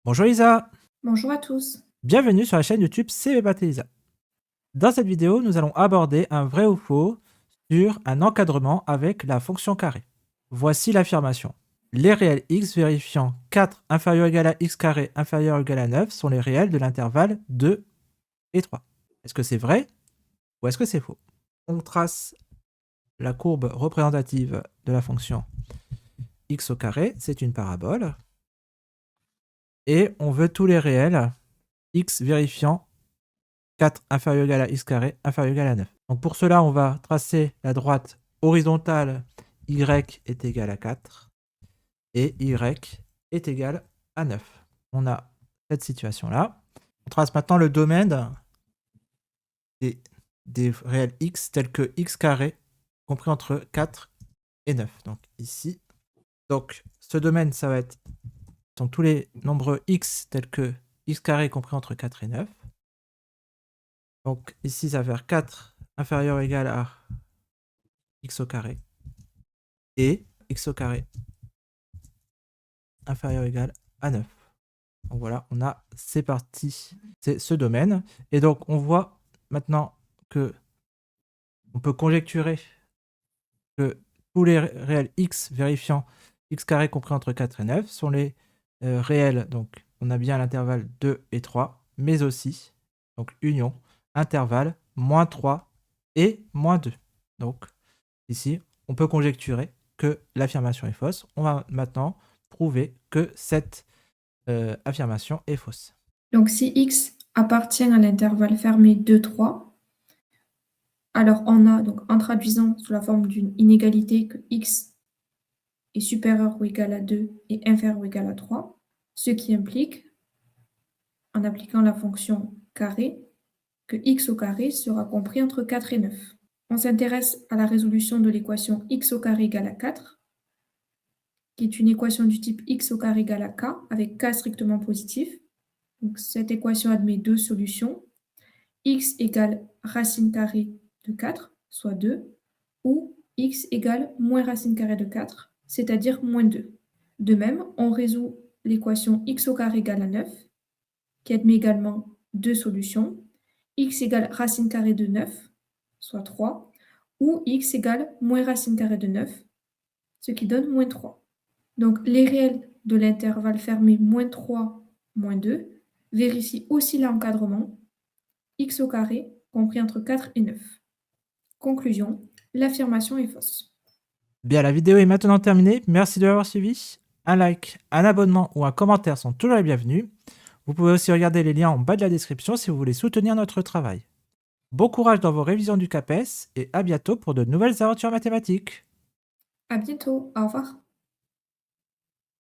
Bonjour Lisa, Bonjour à tous. bienvenue sur la chaîne YouTube CVPAT Lisa. Dans cette vidéo, nous allons aborder un vrai ou faux sur un encadrement avec la fonction carré. Voici l'affirmation. Les réels x vérifiant 4 inférieur ou égal à x carré inférieur ou égal à 9 sont les réels de l'intervalle 2 et 3. Est-ce que c'est vrai ou est-ce que c'est faux? On trace la courbe représentative de la fonction x au carré, c'est une parabole. Et on veut tous les réels x vérifiant 4 inférieur ou égal à x carré inférieur ou égal à 9. Donc pour cela, on va tracer la droite horizontale y est égal à 4 et y est égal à 9. On a cette situation-là. On trace maintenant le domaine des réels x tels que x carré compris entre 4 et 9. Donc ici, donc ce domaine, ça va être sont tous les nombres x tels que x carré compris entre 4 et 9. Donc ici, ça va faire 4 inférieur ou égal à x au carré et x au carré inférieur ou égal à 9. Donc voilà, on a ces parties, c'est ce domaine. Et donc on voit maintenant que on peut conjecturer que tous les réels x vérifiant x carré compris entre 4 et 9 sont les réels, donc on a bien l'intervalle 2 et 3, mais aussi, donc union, intervalle moins 3 et moins 2. Donc ici, on peut conjecturer que l'affirmation est fausse. On va maintenant prouver que cette affirmation est fausse. Donc si x appartient à l'intervalle fermé 2, 3, alors on a, donc en traduisant sous la forme d'une inégalité, que x est supérieur ou égal à 2 et inférieur ou égal à 3, ce qui implique, en appliquant la fonction carré, que x au carré sera compris entre 4 et 9. On s'intéresse à la résolution de l'équation x au carré égale à 4, qui est une équation du type x au carré égale à k, avec k strictement positif. Donc cette équation admet deux solutions. X égale racine carrée de 4, soit 2, ou x égale moins racine carrée de 4, c'est-à-dire moins 2. De même, on résout l'équation x au carré égale à 9, qui admet également deux solutions. X égale racine carrée de 9, soit 3, ou x égale moins racine carrée de 9, ce qui donne moins 3. Donc les réels de l'intervalle fermé moins 3, moins 2 vérifient aussi l'encadrement x au carré compris entre 4 et 9. Conclusion, l'affirmation est fausse. Bien, la vidéo est maintenant terminée. Merci de l'avoir suivi. Un like, un abonnement ou un commentaire sont toujours les bienvenus. Vous pouvez aussi regarder les liens en bas de la description si vous voulez soutenir notre travail. Bon courage dans vos révisions du CAPES et à bientôt pour de nouvelles aventures mathématiques. À bientôt, au revoir.